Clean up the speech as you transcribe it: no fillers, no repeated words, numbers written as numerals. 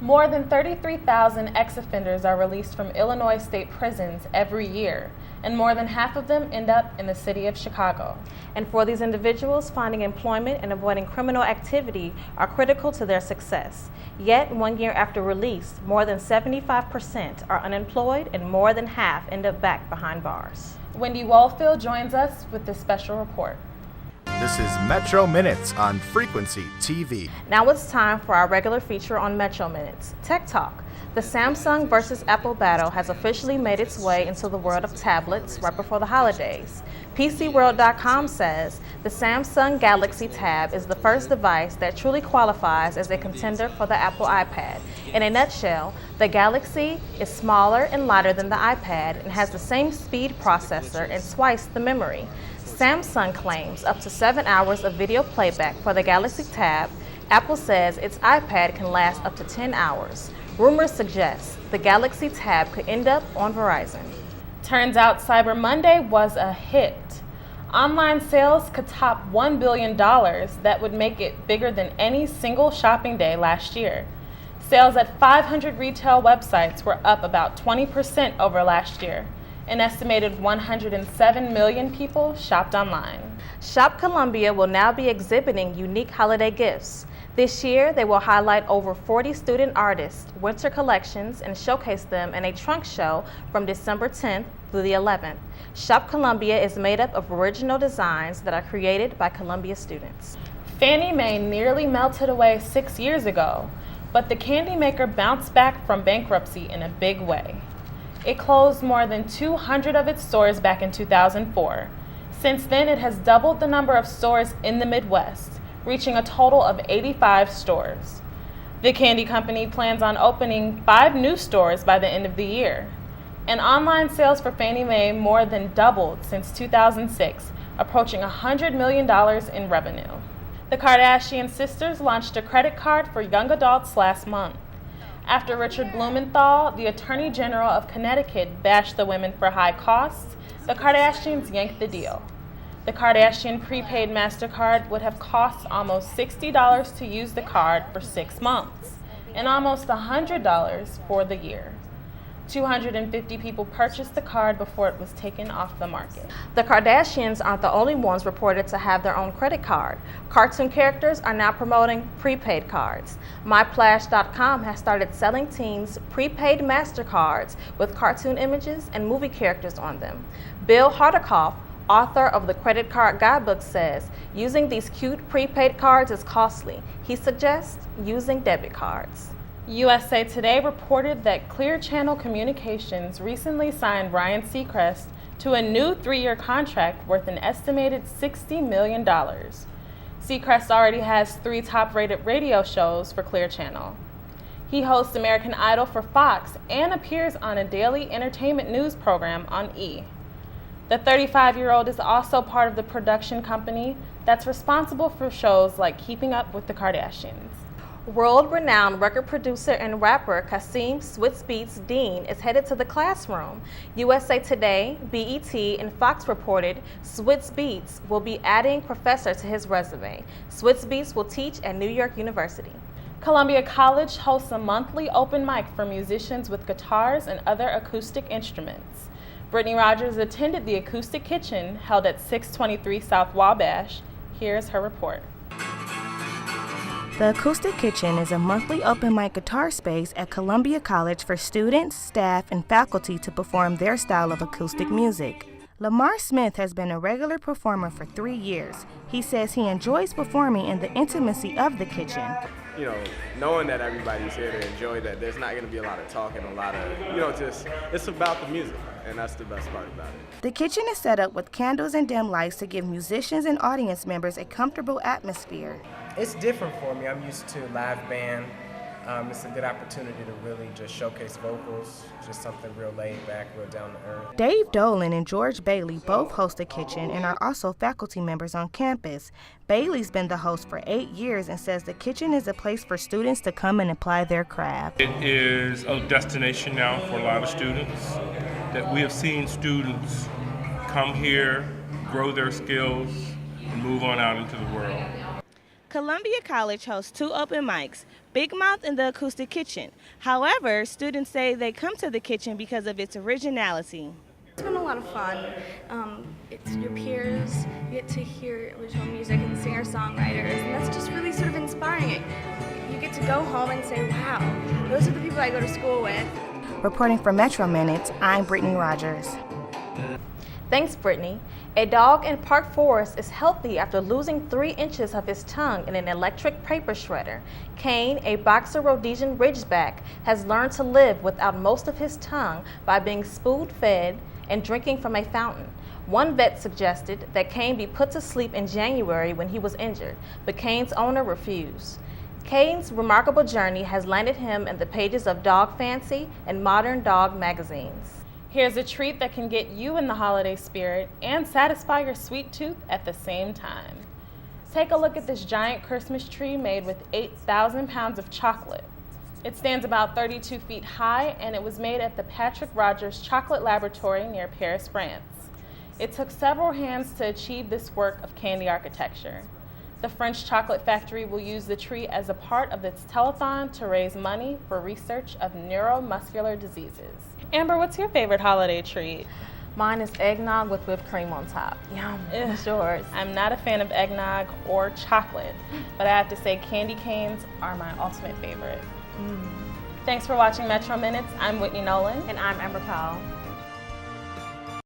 More than 33,000 ex-offenders are released from Illinois state prisons every year, and more than half of them end up in the city of Chicago. And for these individuals, finding employment and avoiding criminal activity are critical to their success. Yet, 1 year after release, more than 75% are unemployed and more than half end up back behind bars. Wendy Wohlfield joins us with this special report. This is Metro Minutes on Frequency TV. Now it's time for our regular feature on Metro Minutes, Tech Talk. The Samsung versus Apple battle has officially made its way into the world of tablets right before the holidays. PCWorld.com says the Samsung Galaxy Tab is the first device that truly qualifies as a contender for the Apple iPad. In a nutshell, the Galaxy is smaller and lighter than the iPad and has the same speed processor and twice the memory. Samsung claims up to 7 hours of video playback for the Galaxy Tab. Apple says its iPad can last up to 10 hours. Rumors suggest the Galaxy Tab could end up on Verizon. Turns out Cyber Monday was a hit. Online sales could top $1 billion. That would make it bigger than any single shopping day last year. Sales at 500 retail websites were up about 20% over last year. An estimated 107 million people shopped online. Shop Columbia will now be exhibiting unique holiday gifts. This year, they will highlight over 40 student artists' winter collections and showcase them in a trunk show from December 10th through the 11th. Shop Columbia is made up of original designs that are created by Columbia students. Fannie Mae nearly melted away 6 years ago, but the candy maker bounced back from bankruptcy in a big way. It closed more than 200 of its stores back in 2004. Since then, it has doubled the number of stores in the Midwest, reaching a total of 85 stores. The candy company plans on opening 5 new stores by the end of the year. And online sales for Fannie Mae more than doubled since 2006, approaching $100 million in revenue. The Kardashian sisters launched a credit card for young adults last month. After Richard Blumenthal, the Attorney General of Connecticut, bashed the women for high costs, the Kardashians yanked the deal. The Kardashian prepaid MasterCard would have cost almost $60 to use the card for 6 months, and almost $100 for the year. 250 people purchased the card before it was taken off the market. The Kardashians aren't the only ones reported to have their own credit card. Cartoon characters are now promoting prepaid cards. MyPlash.com has started selling teens prepaid MasterCards with cartoon images and movie characters on them. Bill Hardekoff, author of the Credit Card Guidebook, says using these cute prepaid cards is costly. He suggests using debit cards. USA Today reported that Clear Channel Communications recently signed Ryan Seacrest to a new 3-year contract worth an estimated $60 million. Seacrest already has 3 top-rated radio shows for Clear Channel. He hosts American Idol for Fox and appears on a daily entertainment news program on E! The 35-year-old is also part of the production company that's responsible for shows like Keeping Up with the Kardashians. World-renowned record producer and rapper Kasim Swizz Beatz Dean is headed to the classroom. USA Today, BET, and Fox reported Swizz Beatz will be adding professor to his resume. Swizz Beatz will teach at New York University. Columbia College hosts a monthly open mic for musicians with guitars and other acoustic instruments. Brittany Rogers attended the Acoustic Kitchen held at 623 South Wabash. Here's her report. The Acoustic Kitchen is a monthly open mic guitar space at Columbia College for students, staff, and faculty to perform their style of acoustic music. Lamar Smith has been a regular performer for 3 years. He says he enjoys performing in the intimacy of the kitchen. You know, knowing that everybody's here to enjoy that, there's not going to be a lot of talking, a lot of, just, it's about the music, and that's the best part about it. The kitchen is set up with candles and dim lights to give musicians and audience members a comfortable atmosphere. It's different for me. I'm used to live band. It's a good opportunity to really just showcase vocals, just something real laid back, real down to earth. Dave Dolan and George Bailey both host the kitchen and are also faculty members on campus. Bailey's been the host for 8 years and says the kitchen is a place for students to come and apply their craft. It is a destination now for a lot of students, that we have seen students come here, grow their skills, and move on out into the world. Columbia College hosts 2 open mics, Big Mouth and the Acoustic Kitchen. However, students say they come to the kitchen because of its originality. It's been a lot of fun. It's your peers, you get to hear original music and singer-songwriters, and that's just really sort of inspiring. You get to go home and say, wow, those are the people I go to school with. Reporting for Metro Minutes, I'm Brittany Rogers. Thanks, Brittany. A dog in Park Forest is healthy after losing 3 inches of his tongue in an electric paper shredder. Kane, a boxer Rhodesian Ridgeback, has learned to live without most of his tongue by being spoon-fed and drinking from a fountain. One vet suggested that Kane be put to sleep in January when he was injured, but Kane's owner refused. Kane's remarkable journey has landed him in the pages of Dog Fancy and Modern Dog magazines. Here's a treat that can get you in the holiday spirit and satisfy your sweet tooth at the same time. Take a look at this giant Christmas tree made with 8,000 pounds of chocolate. It stands about 32 feet high, and it was made at the Patrick Rogers Chocolate Laboratory near Paris, France. It took several hands to achieve this work of candy architecture. The French chocolate factory will use the tree as a part of its telethon to raise money for research of neuromuscular diseases. Amber, what's your favorite holiday treat? Mine is eggnog with whipped cream on top. Yum. It's yours. I'm not a fan of eggnog or chocolate, but I have to say candy canes are my ultimate favorite. Thanks for watching Metro Minutes. I'm Whitney Nolan. And I'm Amber Powell.